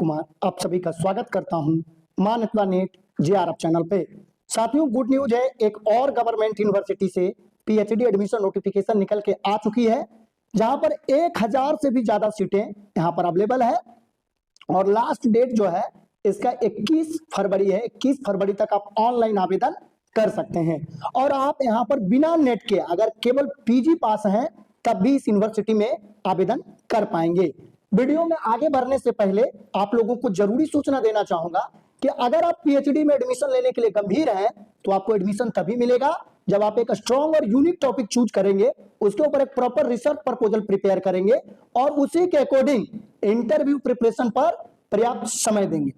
कुमार आप सभी का स्वागत करता हूं मान्यता नेट जेआरएफ चैनल पे। साथियों, गुड न्यूज है, एक और गवर्नमेंट यूनिवर्सिटी से पीएचडी एडमिशन नोटिफिकेशन निकल के आ चुकी है, जहां पर 1000 से भी ज्यादा सीटें यहां पर अवेलेबल है और लास्ट डेट जो है इसका 21 फरवरी है। 21 फरवरी तक आप ऑनलाइन आवेदन कर सकते हैं और आप यहां पर बिना नेट के अगर केवल पीजी पास हैं तब भी इस यूनिवर्सिटी में आवेदन कर पाएंगे। वीडियो में आगे बढ़ने से पहले आप लोगों को जरूरी सूचना देना चाहूंगा कि अगर आप पीएचडी में एडमिशन लेने के लिए गंभीर हैं तो आपको एडमिशन तभी मिलेगा जब आप एक स्ट्रॉन्ग और यूनिक टॉपिक चूज करेंगे, उसके ऊपर एक प्रॉपर रिसर्च प्रपोजल प्रिपेयर करेंगे और उसी के अकॉर्डिंग इंटरव्यू प्रिपरेशन पर पर्याप्त समय देंगे।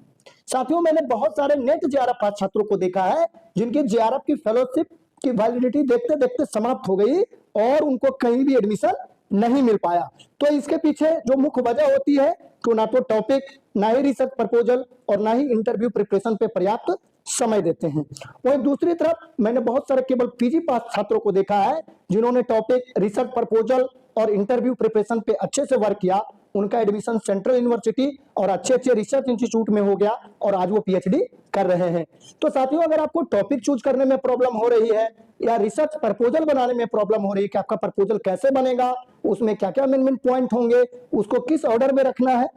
साथियों, मैंने बहुत सारे नेट जेआरएफ छात्रों को देखा है जिनकी जेआरएफ की फेलोशिप की वैलिडिटी देखते देखते समाप्त हो गई और उनको कहीं भी एडमिशन नहीं मिल पाया। तो इसके पीछे जो मुख्य वजह होती है कि ना तो टॉपिक, ना ही रिसर्च प्रपोजल और ना ही इंटरव्यू प्रिपरेशन पे पर्याप्त समय देते हैं। वहीं दूसरी तरफ मैंने बहुत सारे केवल पीजी पास छात्रों को देखा है जिन्होंने टॉपिक, रिसर्च प्रपोजल और इंटरव्यू प्रिपरेशन पे अच्छे से वर्क किया, उनका एडमिशन सेंट्रल यूनिवर्सिटी और अच्छे अच्छे रिसर्च इंस्टीट्यूट में हो गया और आज वो पीएचडी कर रहे हैं। तो साथियों, अगर आपको टॉपिक चूज करने में प्रॉब्लम हो रही है या रिसर्च प्रपोजल बनाने में प्रॉब्लम हो रही है कि आपका प्रपोजल कैसे बनेगा, उसमें क्या क्या अमेंडमेंट पॉइंट होंगे, उसको किस ऑर्डर में रखना है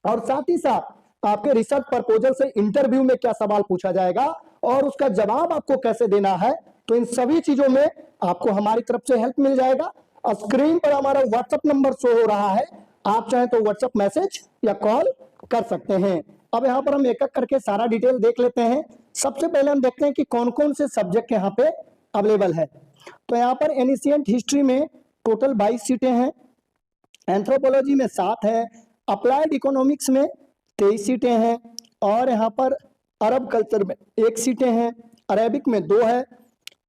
और साथ ही साथ आपके रिसर्च प्रपोजल से इंटरव्यू में क्या सवाल पूछा जाएगा और उसका जवाब आपको कैसे देना है, तो इन सभी चीजों में आपको हमारी तरफ से हेल्प मिल जाएगा। स्क्रीन पर हमारा व्हाट्सएप नंबर शो हो रहा है, आप चाहें तो व्हाट्सएप मैसेज या कॉल कर सकते हैं। अब यहाँ पर हम एक एक करके सारा डिटेल देख लेते हैं। सबसे पहले हम देखते हैं कि कौन कौन से सब्जेक्ट यहाँ पे अवेलेबल है। तो यहाँ पर एनिशिएंट हिस्ट्री में टोटल 22 सीटें हैं, एंथ्रोपोलॉजी में 7 है, अप्लाइड इकोनॉमिक्स में 23 सीटें हैं और यहाँ पर अरब कल्चर में 1 सीटें हैं, अरेबिक में 2 है,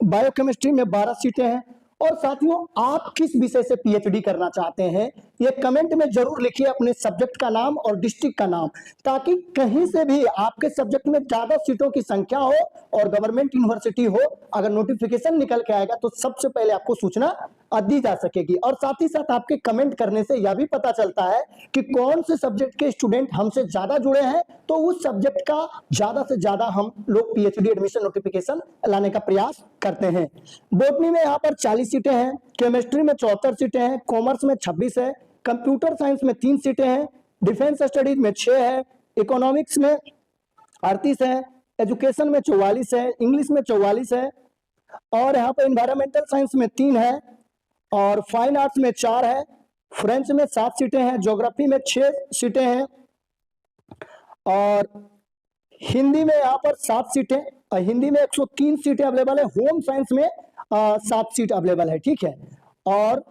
बायोकेमिस्ट्री में 12 सीटें हैं। और साथियों, आप किस विषय से पीएचडी करना चाहते हैं ये कमेंट में जरूर लिखिए, अपने सब्जेक्ट का नाम और डिस्ट्रिक्ट का नाम, ताकि कहीं से भी आपके सब्जेक्ट में ज्यादा सीटों की संख्या हो और गवर्नमेंट यूनिवर्सिटी हो, अगर नोटिफिकेशन निकल के आएगा तो सबसे पहले आपको सूचना दी जा सकेगी। और साथ ही साथ आपके कमेंट करने से यह भी पता चलता है कि कौन से सब्जेक्ट के स्टूडेंट हमसे ज्यादा जुड़े हैं, तो उस सब्जेक्ट का ज्यादा से ज्यादा हम लोग पीएचडी एडमिशन नोटिफिकेशन लाने का प्रयास करते हैं। बॉटनी में यहाँ पर 40 सीटें हैं, केमिस्ट्री में 74 सीटें हैं, कॉमर्स में 26 है, कंप्यूटर साइंस में 3 सीटें हैं, डिफेंस स्टडीज में 6 है, इकोनॉमिक्स में 38 है, एजुकेशन में 44 है, इंग्लिश में 44 है और यहाँ पर एनवायरमेंटल साइंस में 3 है और फाइन आर्ट्स में 4 है, फ्रेंच में 7 सीटें हैं, ज्योग्राफी में 6 सीटें हैं और हिंदी में यहाँ पर 7 सीटें, हिंदी में 103 सीटें अवेलेबल है, होम साइंस में 7 सीट अवेलेबल है, ठीक है। और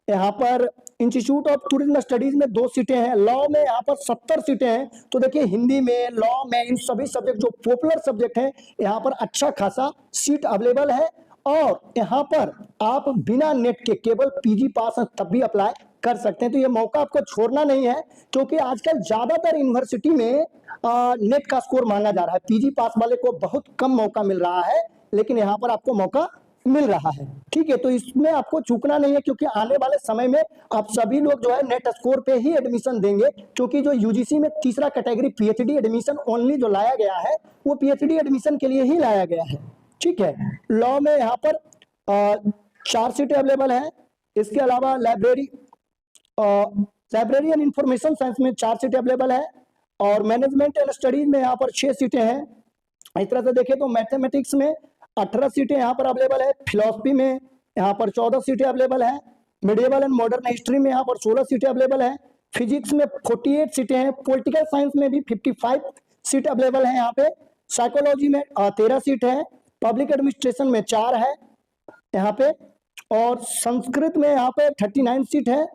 यहाँ पर इंस्टीट्यूट ऑफ टूरिज्म स्टडीज में 2 सीटें हैं, लॉ में यहाँ पर 70 सीटें हैं। तो देखिए, हिंदी में, लॉ में, इन सभी सब्जेक्ट जो पॉपुलर सब्जेक्ट हैं यहाँ पर अच्छा खासा सीट अवेलेबल है और यहाँ पर आप बिना नेट के केवल पीजी पास हैं तब भी अप्लाई कर सकते हैं। तो ये मौका आपको छोड़ना नहीं है, क्योंकि आजकल ज्यादातर यूनिवर्सिटी में नेट का स्कोर मांगा जा रहा है, पीजी पास वाले को बहुत कम मौका मिल रहा है, लेकिन यहाँ पर आपको मौका मिल रहा है, ठीक है। तो इसमें आपको चूकना नहीं है, क्योंकि आने वाले समय में आप सभी लोग जो है नेट स्कोर पे ही एडमिशन देंगे, क्योंकि जो यूजीसी में तीसरा कैटेगरी पीएचडी एडमिशन ओनली जो लाया गया है वो पीएचडी एडमिशन के लिए ही लाया गया है, ठीक है। लॉ में यहाँ पर 4 सीटें अवेलेबल है, इसके अलावा लाइब्रेरी एंड इंफॉर्मेशन साइंस में 4 सीटें अवेलेबल है और मैनेजमेंट एंड स्टडीज में यहाँ पर 6 सीटें हैं। इस तरह से देखें तो मैथमेटिक्स में 18 सीटें यहाँ पर अवेलेबल है, फिलोसफी में यहाँ पर 14 सीटें अवेलेबल है, मिडिएवल एंड मॉडर्न हिस्ट्री में यहाँ पर 16 सीटें अवेलेबल है, फिजिक्स में 48 सीटें हैं, पॉलिटिकल साइंस में भी 55 सीट अवेलेबल है यहाँ पे, साइकोलॉजी में 13 सीट है, पब्लिक एडमिनिस्ट्रेशन में 4 है यहाँ पे और संस्कृत में यहाँ पे 39 सीट है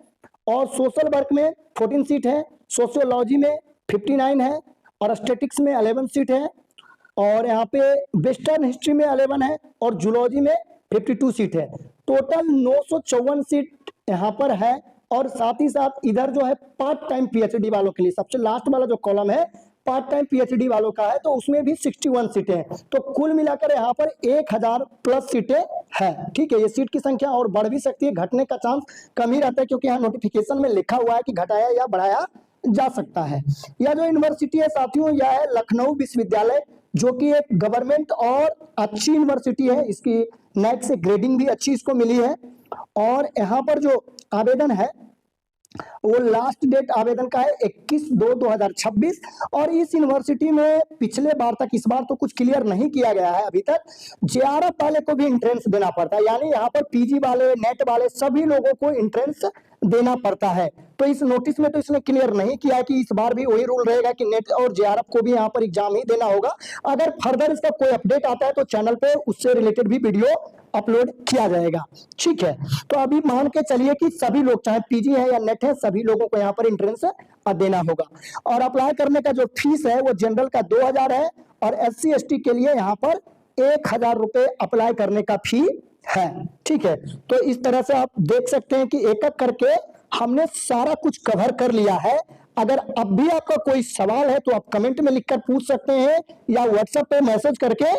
और सोशल वर्क में 14 सीट है, सोशियोलॉजी में 59 है और स्टैटिक्स में 11 सीट है और यहाँ पे वेस्टर्न हिस्ट्री में 11 है और जूलॉजी में 52 सीट है। टोटल 954 सीट यहाँ पर है और साथ ही साथ इधर जो है पार्ट टाइम पीएचडी वालों के लिए सबसे लास्ट वाला जो कॉलम है पार्ट टाइम पीएचडी वालों का है, तो उसमें भी 61 सीटें हैं। तो कुल मिलाकर यहाँ पर 1000 प्लस सीटें हैं, ठीक है। ये सीट की संख्या और बढ़ भी सकती है, घटने का चांस कम ही रहता है, क्योंकि यहाँ नोटिफिकेशन में लिखा हुआ है कि घटाया या बढ़ाया जा सकता है। यह जो यूनिवर्सिटी है साथियों, यह है लखनऊ विश्वविद्यालय, जो कि एक गवर्नमेंट और अच्छी यूनिवर्सिटी है। इसकी नेट से ग्रेडिंग भी अच्छी इसको मिली है। और यहाँ पर जो आवेदन है वो लास्ट डेट आवेदन का है 21/2/2026। और इस यूनिवर्सिटी में पिछले बार तक, इस बार तो कुछ क्लियर नहीं किया गया है अभी तक, जेआरएफ वाले को भी एंट्रेंस देना पड़ता है। यानी यहाँ पर पीजी वाले, नेट वाले सभी लोगों को एंट्रेंस देना पड़ता है। तो इस नोटिस में तो इसने क्लियर नहीं किया कि इस बार भी वही रूल रहेगा कि नेट और जेआरएफ को भी यहाँ पर एग्जाम ही देना होगा। अगर फर्दर इसका कोई अपडेट आता है तो चैनल पे उससे रिलेटेड भी वीडियो अपलोड किया जाएगा। ठीक है, तो अभी मान के चलिए कि सभी लोग, चाहे पीजी है या नेट है, सभी लोगों को यहाँ पर एंट्रेंस देना होगा। और अप्लाई करने का जो फीस है वो जनरल का 2000 है, और SC ST के लिए यहाँ पर 1000 रुपए अप्लाई करने का फी है। ठीक है, तो इस तरह से आप देख सकते हैं कि एक एक करके हमने सारा कुछ कवर कर लिया है। अगर अब भी आपका कोई सवाल है तो आप कमेंट में लिखकर पूछ सकते हैं, या व्हाट्सएप पे मैसेज करके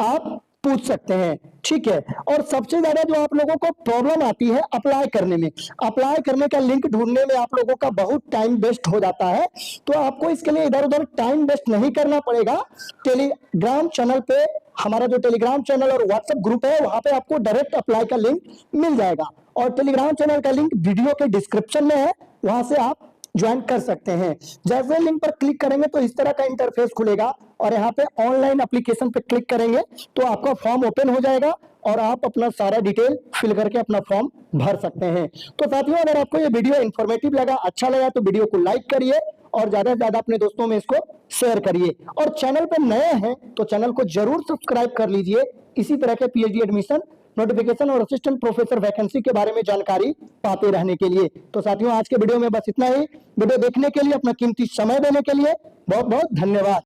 आप पूछ सकते हैं। ठीक है, और सबसे ज्यादा जो आप लोगों को प्रॉब्लम आती है अप्लाई करने में, अप्लाई करने का लिंक ढूंढने में आप लोगों का बहुत टाइम वेस्ट हो जाता है। तो आपको इसके लिए इधर उधर टाइम वेस्ट नहीं करना पड़ेगा। टेलीग्राम चैनल पे, हमारा जो टेलीग्राम चैनल और व्हाट्सएप ग्रुप है, वहां पे आपको डायरेक्ट अप्लाई का लिंक मिल जाएगा। और टेलीग्राम चैनल का लिंक वीडियो के डिस्क्रिप्शन में है, वहां से आप ज्वाइन कर सकते हैं। जैसे लिंक पर क्लिक करेंगे तो इस तरह का इंटरफेस खुलेगा, और यहाँ पे ऑनलाइन एप्लीकेशन पे क्लिक करेंगे तो आपका फॉर्म ओपन हो जाएगा, और आप अपना सारा डिटेल फिल करके अपना फॉर्म भर सकते हैं। तो साथियों, अगर आपको ये वीडियो इंफॉर्मेटिव लगा, अच्छा लगा, तो वीडियो को लाइक करिए और ज्यादा से ज्यादा अपने दोस्तों में इसको शेयर करिए। और चैनल पे नए हैं तो चैनल को जरूर सब्सक्राइब कर लीजिए, इसी तरह के PhD एडमिशन, नोटिफिकेशन और असिस्टेंट प्रोफेसर वैकेंसी के बारे में जानकारी पाते रहने के लिए। तो साथियों, आज के वीडियो में बस इतना ही। वीडियो देखने के लिए, अपना कीमती समय देने के लिए बहुत बहुत धन्यवाद।